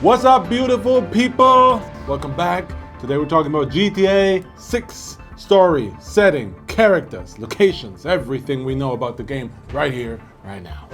What's up, beautiful people? Welcome back. Today we're talking about GTA 6 story, setting, characters, locations, everything we know about the game right here, right now.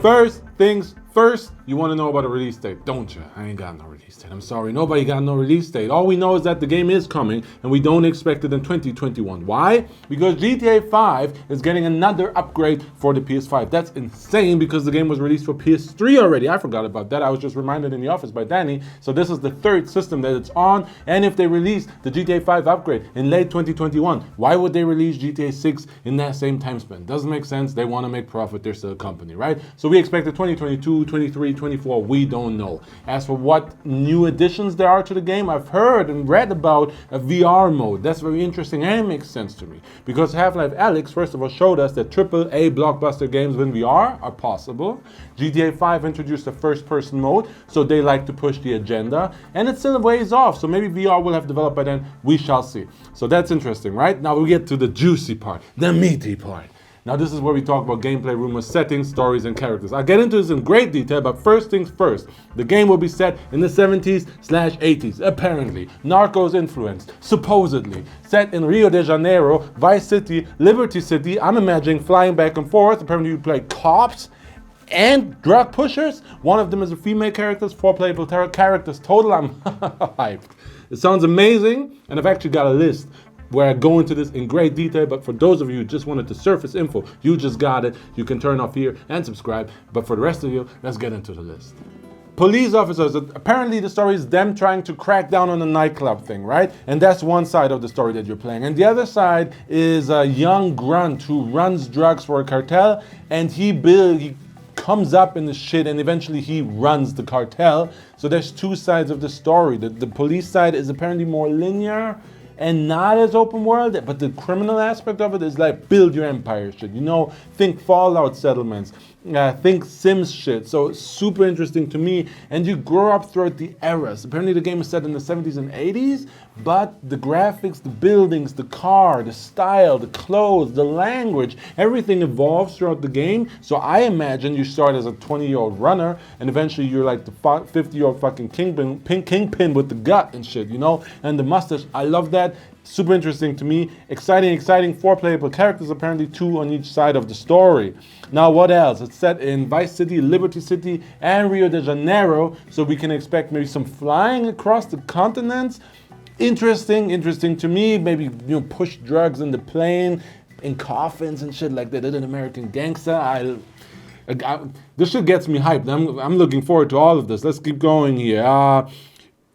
First things first, you want to know about a release date, don't you? I ain't got no release date. I'm sorry, nobody got no release date. All we know is that the game is coming and we don't expect it in 2021. Why? Because GTA 5 is getting another upgrade for the PS5. That's insane because the game was released for PS3 already. I forgot about that. I was just reminded in the office by Danny. So this is the third system that it's on. And if they release the GTA 5 upgrade in late 2021, why would they release GTA 6 in that same time span? Doesn't make sense. They want to make profit. They're still a company, right? So we expect the 2022, 23, 24, we don't know. As for what new additions there are to the game, I've heard and read about a VR mode. That's very interesting and it makes sense to me. Because Half-Life Alyx, first of all, showed us that AAA blockbuster games with VR are possible. GTA 5 introduced a first-person mode, so they like to push the agenda. And it's still a ways off, so maybe VR will have developed by then. We shall see. So that's interesting, right? Now we get to the juicy part, the meaty part. Now this is where we talk about gameplay, rumors, settings, stories, and characters. I'll get into this in great detail, but first things first. The game will be set in the 70s/80s, apparently. Narcos influenced, supposedly. Set in Rio de Janeiro, Vice City, Liberty City. I'm imagining flying back and forth. Apparently you play cops and drug pushers. One of them is a female character, 4 playable characters total. I'm hyped. It sounds amazing, and I've actually got a list where I go into this in great detail, but for those of you who just wanted the surface info, you just got it. You can turn off here and subscribe, but for the rest of you, let's get into the list. Police officers, apparently the story is them trying to crack down on the nightclub thing, right? And that's one side of the story that you're playing. And the other side is a young grunt who runs drugs for a cartel, and he comes up in the shit and eventually he runs the cartel. So there's two sides of the story. The police side is apparently more linear and not as open world, but the criminal aspect of it is like build your empire shit. You know, think Fallout settlements, think Sims shit. So it's super interesting to me. And you grow up throughout the eras. Apparently the game is set in the 70s and 80s, but the graphics, the buildings, the car, the style, the clothes, the language, everything evolves throughout the game. So I imagine you start as a 20-year-old runner and eventually you're like the 50-year-old fucking kingpin with the gut and shit, you know, and the mustache. I love that. Super interesting to me. Exciting, 4 playable characters, apparently 2 on each side of the story. Now what else? It's set in Vice City, Liberty City, and Rio de Janeiro, so we can expect maybe some flying across the continents. Interesting to me. Maybe, you know, push drugs in the plane, in coffins and shit like they did in American Gangster. This shit gets me hyped. I'm looking forward to all of this. Let's keep going here.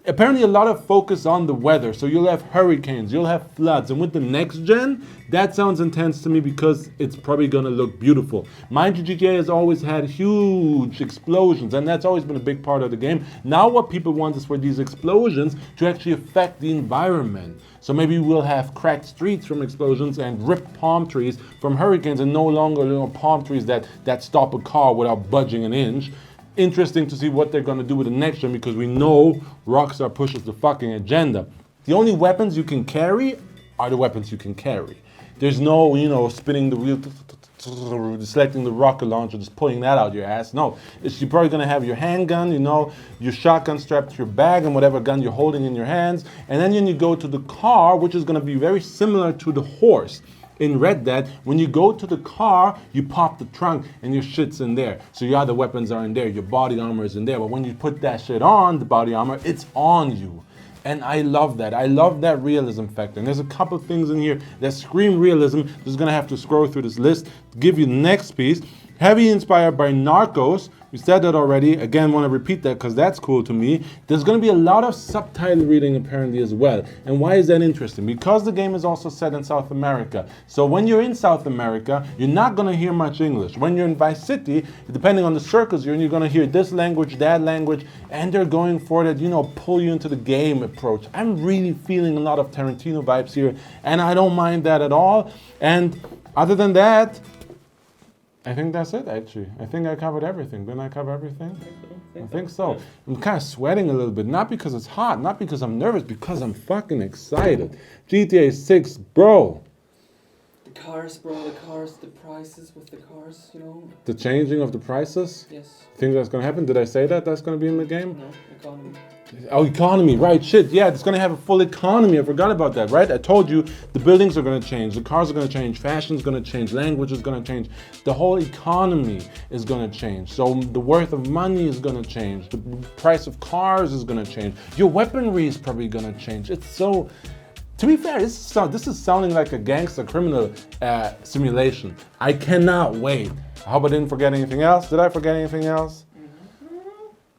Apparently a lot of focus on the weather. So you'll have hurricanes, you'll have floods. And with the next gen, that sounds intense to me because it's probably gonna look beautiful. Mind you, GTA has always had huge explosions and that's always been a big part of the game. Now what people want is for these explosions to actually affect the environment. So maybe we'll have cracked streets from explosions and ripped palm trees from hurricanes and no longer, you know, palm trees that stop a car without budging an inch. Interesting to see what they're going to do with the next gen because we know Rockstar pushes the fucking agenda. The only weapons you can carry are the weapons you can carry. There's no, you know, spinning the wheel, selecting the rocket launcher, just pulling that out your ass. No, you're probably going to have your handgun, you know, your shotgun strapped to your bag and whatever gun you're holding in your hands. And then you go to the car, which is going to be very similar to the horse. In Red Dead, when you go to the car, you pop the trunk and your shit's in there. So your other weapons are in there, your body armor is in there. But when you put that shit on, the body armor, it's on you. And I love that. I love that realism factor. And there's a couple things in here that scream realism. Just gonna have to scroll through this list to give you the next piece. Heavy inspired by Narcos. We said that already. Again, want to repeat that because that's cool to me. There's going to be a lot of subtitle reading apparently as well. And why is that interesting? Because the game is also set in South America. So when you're in South America, you're not going to hear much English. When you're in Vice City, depending on the circles you're in, you're going to hear this language, that language, and they're going for that, you know, pull you into the game approach. I'm really feeling a lot of Tarantino vibes here, and I don't mind that at all. And other than that, I think that's it, actually. I think I covered everything. Didn't I cover everything? I think so. I'm kind of sweating a little bit, not because it's hot, not because I'm nervous, because I'm fucking excited. GTA 6, bro. cars, bro, the cars, the prices with the cars, you know? The changing of the prices? Yes. Think that's gonna happen? Did I say that that's gonna be in the game? No, economy. Oh, economy, right, shit, yeah, it's gonna have a full economy, I forgot about that, right? I told you, the buildings are gonna change, the cars are gonna change, fashion's gonna change, language is gonna change, the whole economy is gonna change, so the worth of money is gonna change, the price of cars is gonna change, your weaponry is probably gonna change. It's so, to be fair, this is sounding like a gangster criminal simulation. I cannot wait. I hope I didn't forget anything else. Did I forget anything else?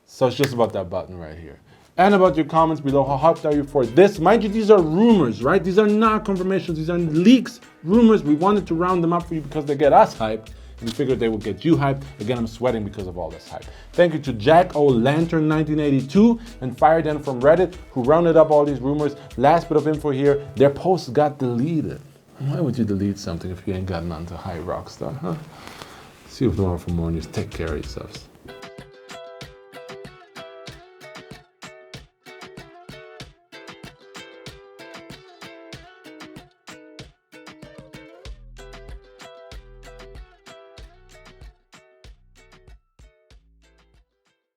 So it's just about that button right here. And about your comments below. How hyped are you for this? Mind you, these are rumors, right? These are not confirmations. These are leaks, rumors. We wanted to round them up for you because they get us hyped. We figured they would get you hyped. Again, I'm sweating because of all this hype. Thank you to Jack O Lantern 1982 and Fireden from Reddit who rounded up all these rumors. Last bit of info here, their posts got deleted. Why would you delete something if you ain't got none to hype Rockstar, huh? See you tomorrow for more news. Take care of yourselves.